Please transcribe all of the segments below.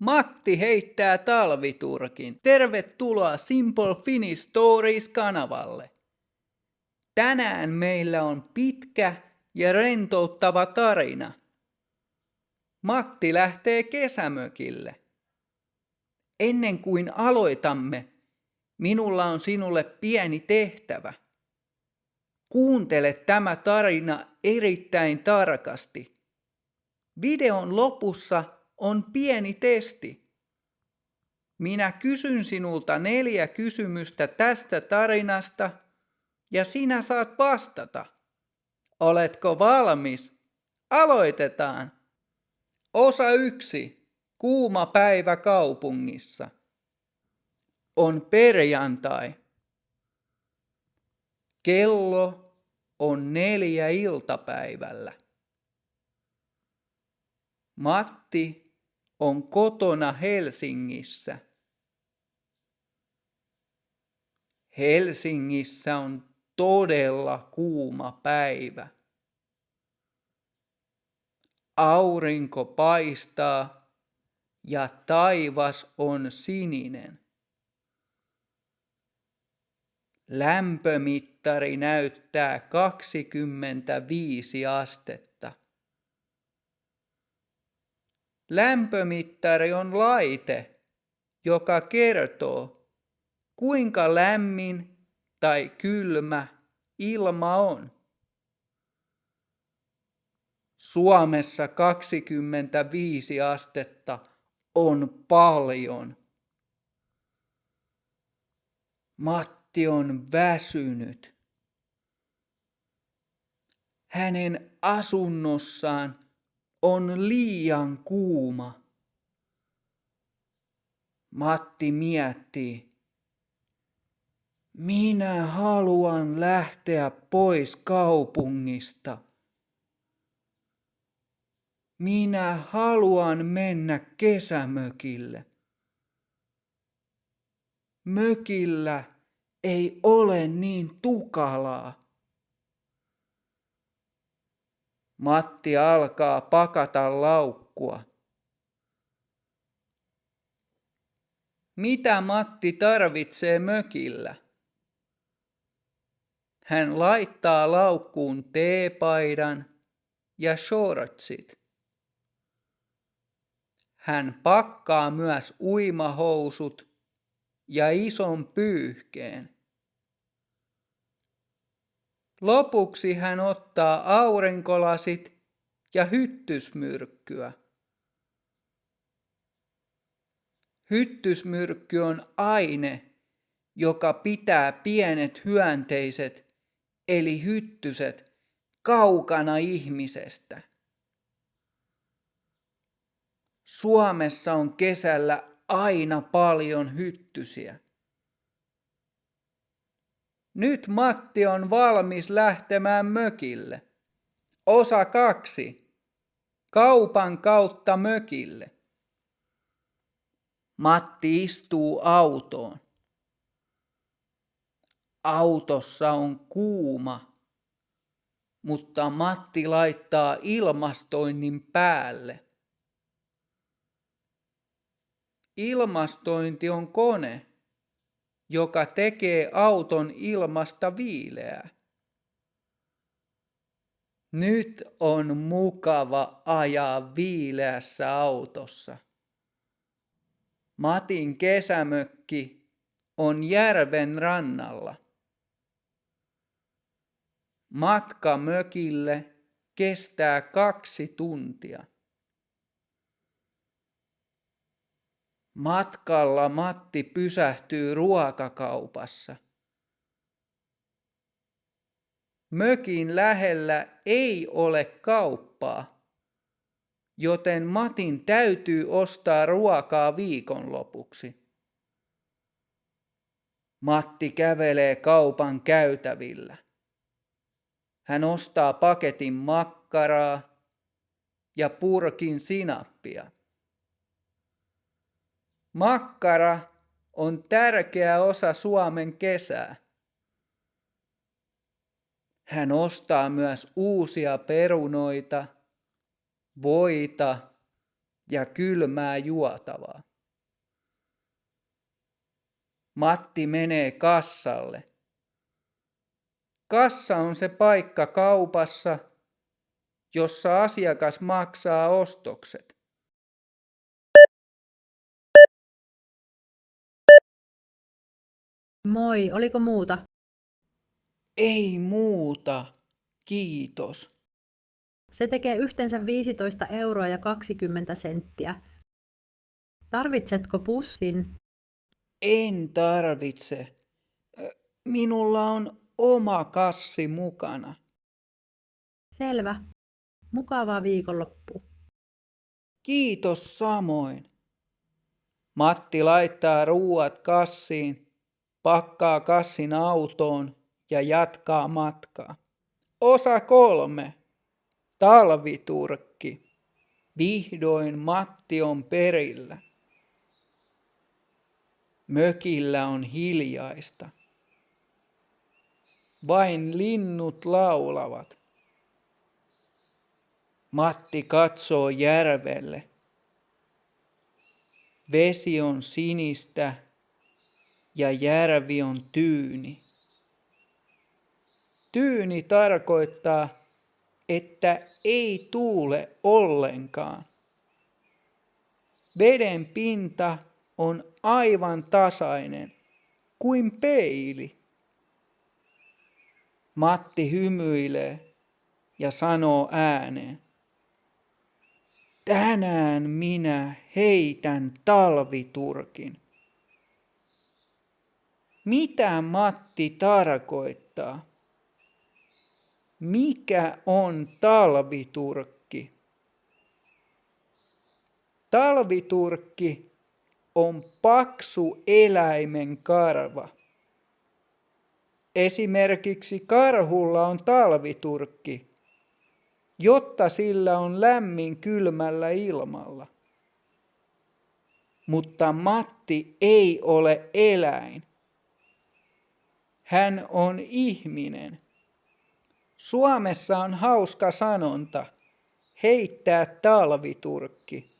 Matti heittää talviturkin. Tervetuloa Simple Finnish Stories-kanavalle. Tänään meillä on pitkä ja rentouttava tarina. Matti lähtee kesämökille. Ennen kuin aloitamme, minulla on sinulle pieni tehtävä. Kuuntele tämä tarina erittäin tarkasti. Videon lopussa on pieni testi. Minä kysyn sinulta 4 kysymystä tästä tarinasta ja sinä saat vastata. Oletko valmis? Aloitetaan! Osa 1. Kuuma päivä kaupungissa. On perjantai. Kello on 4 iltapäivällä. Matti on kotona Helsingissä. Helsingissä on todella kuuma päivä. Aurinko paistaa ja taivas on sininen. Lämpömittari näyttää 25 astetta. Lämpömittari on laite, joka kertoo, kuinka lämmin tai kylmä ilma on. Suomessa 25 astetta on paljon. Matti on väsynyt. Hänen asunnossaan on liian kuuma. Matti miettii. Minä haluan lähteä pois kaupungista. Minä haluan mennä kesämökille. Mökillä ei ole niin tukalaa. Matti alkaa pakata laukkua. Mitä Matti tarvitsee mökillä? Hän laittaa laukkuun teepaidan ja shortsit. Hän pakkaa myös uimahousut ja ison pyyhkeen. Lopuksi hän ottaa aurinkolasit ja hyttysmyrkkyä. Hyttysmyrkky on aine, joka pitää pienet hyönteiset eli hyttyset kaukana ihmisestä. Suomessa on kesällä aina paljon hyttysiä. Nyt Matti on valmis lähtemään mökille. Osa 2. Kaupan kautta mökille. Matti istuu autoon. Autossa on kuuma, mutta Matti laittaa ilmastoinnin päälle. Ilmastointi on kone, joka tekee auton ilmasta viileää. Nyt on mukava ajaa viileässä autossa. Matin kesämökki on järven rannalla. Matka mökille kestää 2 tuntia. Matkalla Matti pysähtyy ruokakaupassa. Mökin lähellä ei ole kauppaa, joten Matin täytyy ostaa ruokaa viikonlopuksi. Matti kävelee kaupan käytävillä. Hän ostaa paketin makkaraa ja purkin sinappia. Makkara on tärkeä osa Suomen kesää. Hän ostaa myös uusia perunoita, voita ja kylmää juotavaa. Matti menee kassalle. Kassa on se paikka kaupassa, jossa asiakas maksaa ostokset. Moi, oliko muuta? Ei muuta, kiitos. Se tekee yhteensä 15 euroa ja 20 senttiä. Tarvitsetko pussin? En tarvitse. Minulla on oma kassi mukana. Selvä. Mukavaa viikonloppua. Kiitos samoin. Matti laittaa ruuat kassiin, pakkaa kassin autoon ja jatkaa matkaa. Osa 3. Talviturkki. Vihdoin Matti on perillä. Mökillä on hiljaista. Vain linnut laulavat. Matti katsoo järvelle. Vesi on sinistä ja järvi on tyyni. Tyyni tarkoittaa, että ei tuule ollenkaan. Veden pinta on aivan tasainen kuin peili. Matti hymyilee ja sanoo ääneen. Tänään minä heitän talviturkin. Mitä Matti tarkoittaa? Mikä on talviturkki? Talviturkki on paksu eläimen karva. Esimerkiksi karhulla on talviturkki, jotta sillä on lämmin kylmällä ilmalla. Mutta Matti ei ole eläin. Hän on ihminen. Suomessa on hauska sanonta, heittää talviturkki.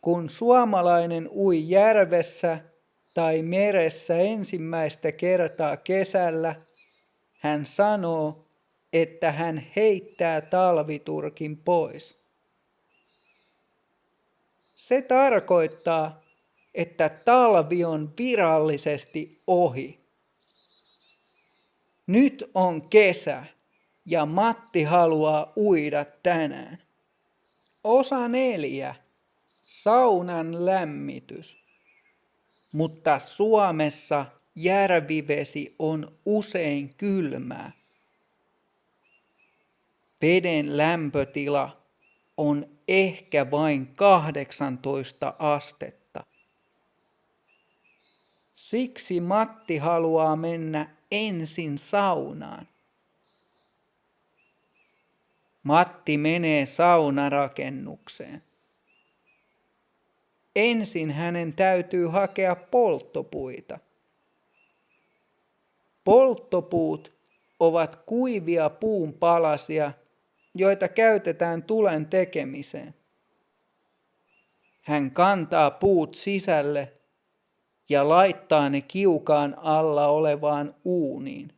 Kun suomalainen ui järvessä tai meressä ensimmäistä kertaa kesällä, hän sanoo, että hän heittää talviturkin pois. Se tarkoittaa, että talvi on virallisesti ohi. Nyt on kesä ja Matti haluaa uida tänään. Osa 4. Saunan lämmitys. Mutta Suomessa järvivesi on usein kylmää. Veden lämpötila on ehkä vain 18 astetta. Siksi Matti haluaa mennä ensin saunaan. Matti menee saunarakennukseen. Ensin hänen täytyy hakea polttopuita. Polttopuut ovat kuivia puunpalasia, joita käytetään tulen tekemiseen. Hän kantaa puut sisälle ja laittaa ne kiukaan alla olevaan uuniin.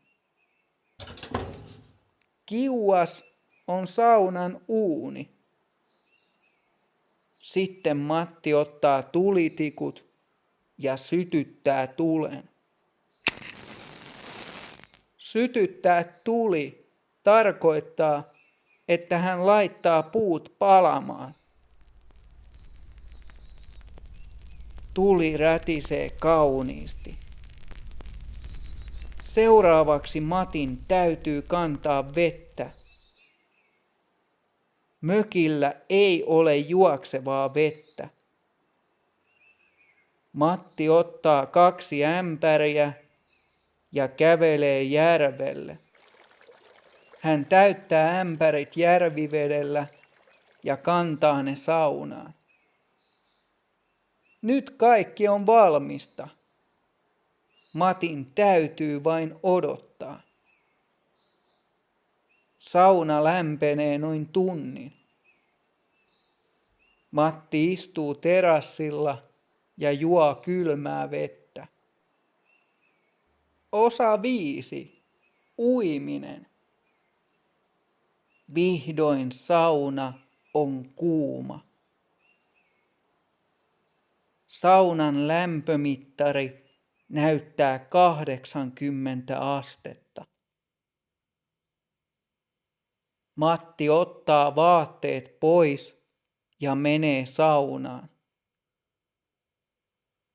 Kiuas on saunan uuni. Sitten Matti ottaa tulitikut ja sytyttää tulen. Sytyttää tuli tarkoittaa, että hän laittaa puut palamaan. Tuli rätisee kauniisti. Seuraavaksi Matin täytyy kantaa vettä. Mökillä ei ole juoksevaa vettä. Matti ottaa 2 ämpäriä ja kävelee järvelle. Hän täyttää ämpärit järvivedellä ja kantaa ne saunaan. Nyt kaikki on valmista. Matin täytyy vain odottaa. Sauna lämpenee noin tunnin. Matti istuu terassilla ja juo kylmää vettä. Osa 5. Uiminen. Vihdoin sauna on kuuma. Saunan lämpömittari näyttää 80 astetta. Matti ottaa vaatteet pois ja menee saunaan.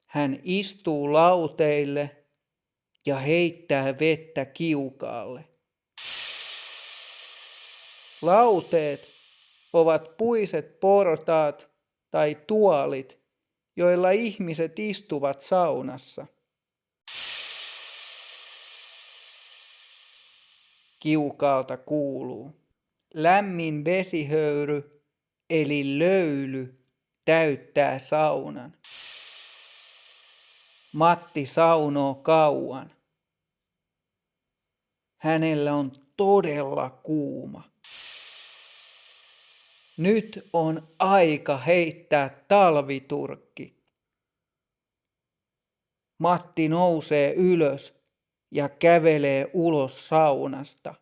Hän istuu lauteille ja heittää vettä kiukaalle. Lauteet ovat puiset portaat tai tuolit, joilla ihmiset istuvat saunassa. Kiukaalta kuuluu. Lämmin vesihöyry eli löyly täyttää saunan. Matti saunoo kauan. Hänellä on todella kuuma. Nyt on aika heittää talviturkki. Matti nousee ylös ja kävelee ulos saunasta.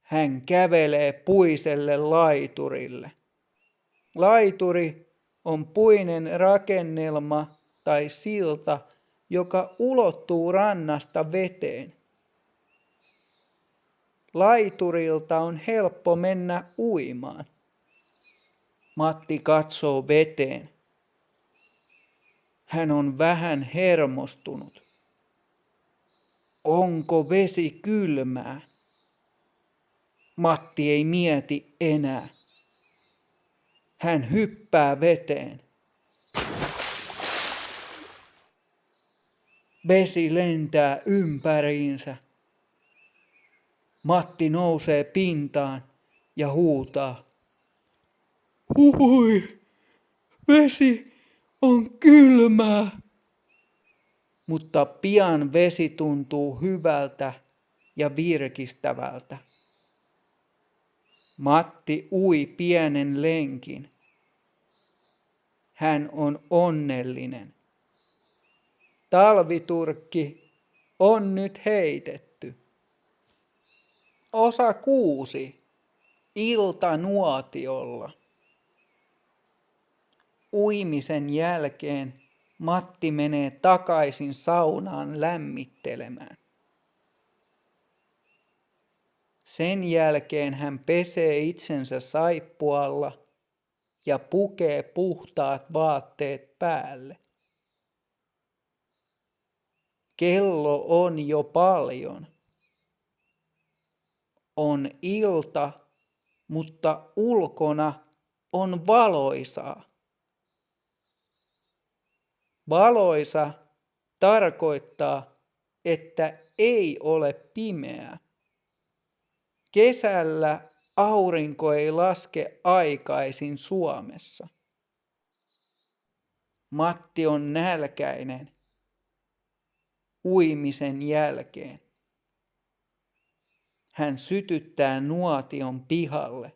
Hän kävelee puiselle laiturille. Laituri on puinen rakennelma tai silta, joka ulottuu rannasta veteen. Laiturilta on helppo mennä uimaan. Matti katsoo veteen. Hän on vähän hermostunut. Onko vesi kylmää? Matti ei mieti enää. Hän hyppää veteen. Vesi lentää ympäriinsä. Matti nousee pintaan ja huutaa. Hui, vesi on kylmää. Mutta pian vesi tuntuu hyvältä ja virkistävältä. Matti ui pienen lenkin. Hän on onnellinen. Talviturkki on nyt heitetty. Osa 6. Iltanuotiolla. Uimisen jälkeen Matti menee takaisin saunaan lämmittelemään. Sen jälkeen hän pesee itsensä saippualla ja pukee puhtaat vaatteet päälle. Kello on jo paljon. On ilta, mutta ulkona on valoisaa. Valoisa tarkoittaa, että ei ole pimeää. Kesällä aurinko ei laske aikaisin Suomessa. Matti on nälkäinen uimisen jälkeen. Hän sytyttää nuotion pihalle.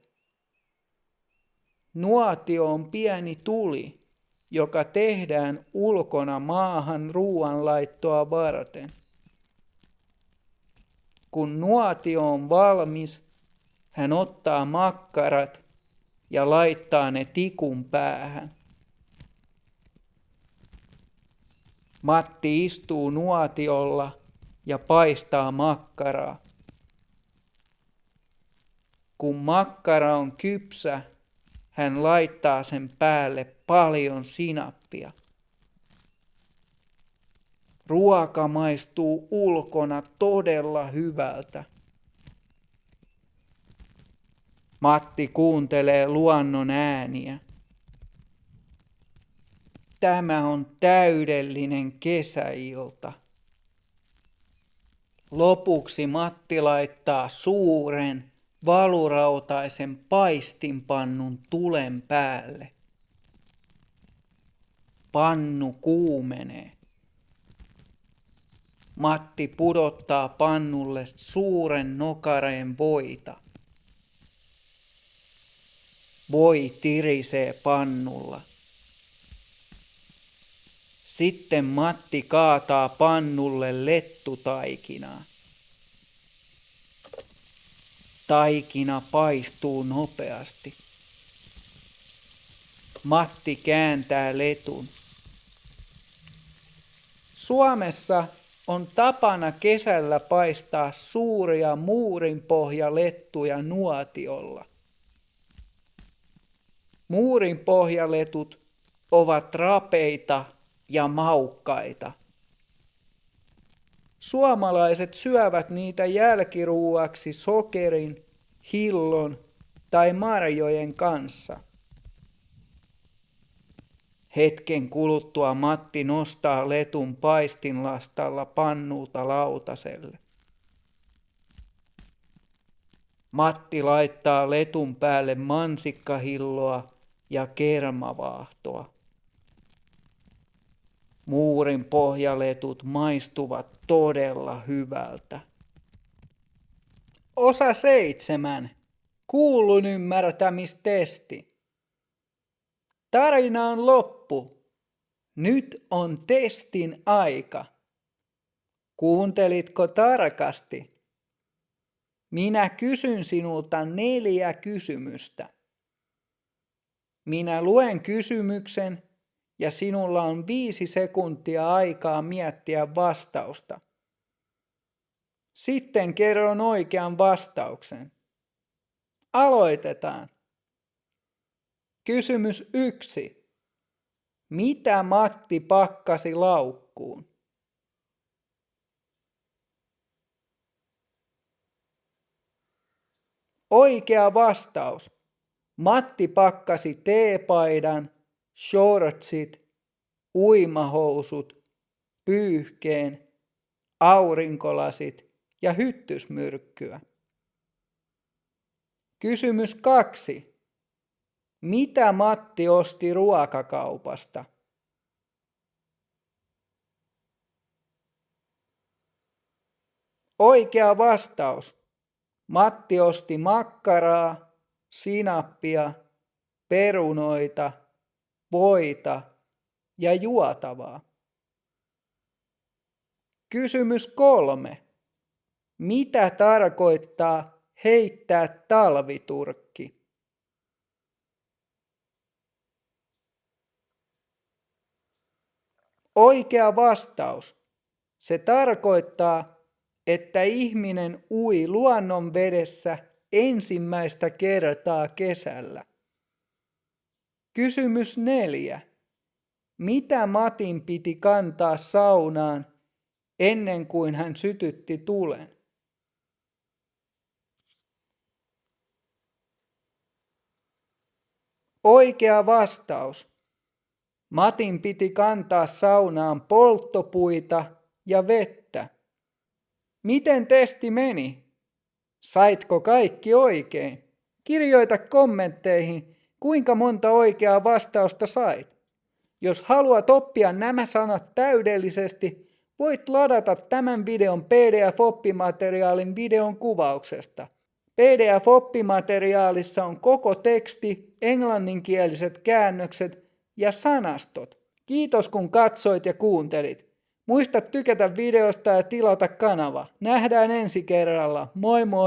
Nuotio on pieni tuli, joka tehdään ulkona maahan ruoanlaittoa varten. Kun nuotio on valmis, hän ottaa makkarat ja laittaa ne tikun päähän. Matti istuu nuotiolla ja paistaa makkaraa. Kun makkara on kypsä, hän laittaa sen päälle paljon sinappia. Ruoka maistuu ulkona todella hyvältä. Matti kuuntelee luonnon ääniä. Tämä on täydellinen kesäilta. Lopuksi Matti laittaa suuren valurautaisen paistinpannun tulen päälle. Pannu kuumenee. Matti pudottaa pannulle suuren nokareen voita. Voi tirisee pannulla. Sitten Matti kaataa pannulle lettutaikinaa. Taikina paistuu nopeasti. Matti kääntää letun. Suomessa on tapana kesällä paistaa suuria muurinpohjalettuja nuotiolla. Muurinpohjaletut ovat rapeita ja maukkaita. Suomalaiset syövät niitä jälkiruuaksi sokerin, hillon tai marjojen kanssa. Hetken kuluttua Matti nostaa letun paistinlastalla pannulta lautaselle. Matti laittaa letun päälle mansikkahilloa ja kermavaahtoa. Muurin pohjaletut maistuvat todella hyvältä. Osa 7. Kuullun ymmärtämistesti. Tarina on loppu. Nyt on testin aika. Kuuntelitko tarkasti? Minä kysyn sinulta 4 kysymystä. Minä luen kysymyksen ja sinulla on 5 sekuntia aikaa miettiä vastausta. Sitten kerron oikean vastauksen. Aloitetaan. Kysymys 1. Mitä Matti pakkasi laukkuun? Oikea vastaus. Matti pakkasi teepaidan, shortsit, uimahousut, pyyhkeen, aurinkolasit ja hyttysmyrkkyä. Kysymys 2. Mitä Matti osti ruokakaupasta? Oikea vastaus. Matti osti makkaraa, sinappia, perunoita, voita ja juotavaa. Kysymys 3. Mitä tarkoittaa heittää talviturkki? Oikea vastaus. Se tarkoittaa, että ihminen ui luonnonvedessä ensimmäistä kertaa kesällä. Kysymys 4. Mitä Matin piti kantaa saunaan ennen kuin hän sytytti tulen? Oikea vastaus. Matin piti kantaa saunaan polttopuita ja vettä. Miten testi meni? Saitko kaikki oikein? Kirjoita kommentteihin, kuinka monta oikeaa vastausta sait. Jos haluat oppia nämä sanat täydellisesti, voit ladata tämän videon PDF-oppimateriaalin videon kuvauksesta. PDF-oppimateriaalissa on koko teksti, englanninkieliset käännökset ja sanastot. Kiitos kun katsoit ja kuuntelit. Muista tykätä videosta ja tilata kanava. Nähdään ensi kerralla. Moi moi!